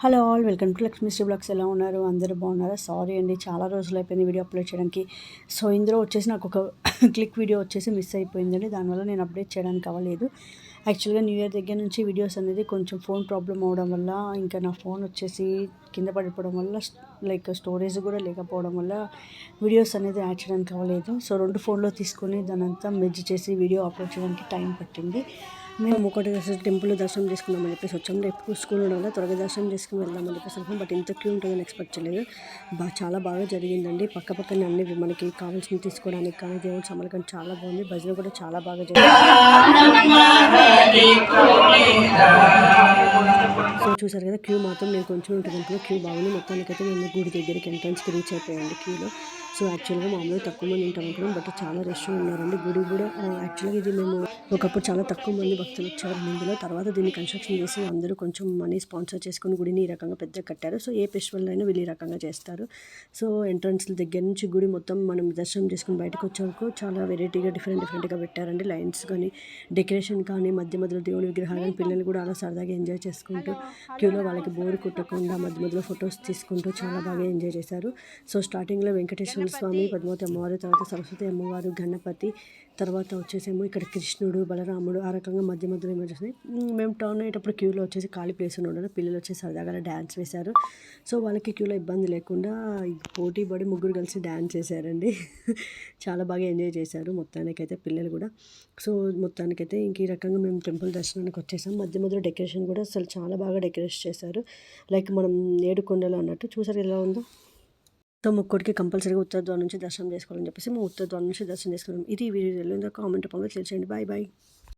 Hello all, welcome to Lakshmi Sri blogs. ఎలా ఉన్నారు? అందరూ బాగున్నారా? సారీ అండి, చాలా రోజులు అయిపోయింది వీడియో అప్లోడ్ చేయడానికి. సో ఇందులో వచ్చేసి నాకు ఒక క్లిక్ వీడియో వచ్చేసి మిస్ అయిపోయిందండి. దానివల్ల నేను అప్డేట్ చేయడానికి అవ్వలేదు. యాక్చువల్గా న్యూ ఇయర్ దగ్గర నుంచి వీడియోస్ అనేది కొంచెం ఫోన్ ప్రాబ్లం అవడం వల్ల, ఇంకా నా ఫోన్ వచ్చేసి కింద పడిపోవడం వల్ల, లైక్ స్టోరేజ్ కూడా లేకపోవడం వల్ల వీడియోస్ అనేది యాడ్ చేయడానికి అవ్వలేదు. సో 2 ఫోన్లో తీసుకొని దాని అంతా మెర్జ్ చేసి వీడియో అప్లోడ్ చేయడానికి టైం పట్టింది. మేము ఒకటి టెంపుల్ దర్శనం చేసుకుందామని చెప్పేసి వచ్చాము. రేపు స్కూల్ ఉండడం వల్ల త్వరగా దర్శనం చేసుకుని వెళ్దామని చెప్పేసి అనుకున్నాం. బట్ ఇంత క్యూ ఉంటుందని ఎక్స్పెక్ట్ చేయలేదు. చాలా బాగా జరిగిందండి. పక్కనే అన్ని మనకి కావాల్సినవి తీసుకోవడానికి కానీ దేవుడి సామాన్లు కానీ చాలా బాగుంది. భజన కూడా చాలా బాగా జరిగింది. సో చూసారు కదా, క్యూ మాత్రం నేను కొంచెం ఉంటుంది అనుకున్నా. క్యూ బాగుంది. మొత్తానికైతే మేము గుడి దగ్గరికి ఎంట్రన్స్కి రీచ్ అయిపోయాయండి క్యూలో. సో యాక్చువల్గా మామూలుగా తక్కువ మంది ఉంటాం అనుకున్నాం, బట్ చాలా రష్ ఉన్నారండి. గుడి కూడా యాక్చువల్గా ఇది మేము ఒకప్పుడు చాలా తక్కువ మంది భక్తులు వచ్చారు ఇందులో. తర్వాత దీన్ని కన్స్ట్రక్షన్ చేసి అందరూ కొంచెం మనీ స్పాన్సర్ చేసుకుని గుడిని ఈ రకంగా పెద్దగా కట్టారు. సో ఏ ఫెస్టివల్ అయినా వీళ్ళు ఈ రకంగా చేస్తారు. సో ఎంట్రన్స్ దగ్గర నుంచి గుడి మొత్తం మనం దర్శనం చేసుకుని బయటకు వచ్చాక చాలా వెరైటీగా డిఫరెంట్గా పెట్టారండి. లైన్స్ కానీ, డెకరేషన్ కానీ, మధ్యలో దేవుడి విగ్రహాలు కానీ, పిల్లలు కూడా అలా సరదాగా ఎంజాయ్ చేసుకుంటూ క్యూలో వాళ్ళకి బోర్ కొట్టకుండా మధ్యలో ఫొటోస్ తీసుకుంటూ చాలా బాగా ఎంజాయ్ చేశారు. సో స్టార్టింగ్లో వెంకటేశ్వర స్వామి, పద్మావతి అమ్మవారు, తర్వాత సరస్వతి అమ్మవారు, గణపతి, తర్వాత వచ్చేసేమో ఇక్కడ కృష్ణుడు, బలరాముడు ఆ రకంగా మధ్యలో ఏమొచ్చేసి మేము టర్న్ అయ్యేటప్పుడు క్యూలో వచ్చేసి ఖాళీ ప్లేస్ ఉండడం, పిల్లలు వచ్చేసి సరదాగా డ్యాన్స్ వేశారు. సో వాళ్ళకి క్యూలో ఇబ్బంది లేకుండా పోటీ పడి ముగ్గురు కలిసి డ్యాన్స్ చేశారండి. చాలా బాగా ఎంజాయ్ చేశారు మొత్తానికైతే పిల్లలు కూడా. సో మొత్తానికైతే ఇంక ఈ రకంగా మేము టెంపుల్ దర్శనానికి వచ్చేసాం. మధ్యలో డెకరేషన్ కూడా అసలు చాలా బాగా డెకరేట్ చేశారు. లైక్ మనం ఏడుకొండలు అన్నట్టు. చూసారు ఎలా ఉందో. సో ముక్కోడికి కంపల్సరీగా ఉత్తర ద్వారం నుంచి దర్శనం చేసుకోవాలని చెప్పేసి మేము ఉత్తర ద్వారం నుంచి దర్శనం చేసుకున్నాం. ఇది వీడియోలో కామెంట్ రూపంలో తెలియచేయండి. బాయ్.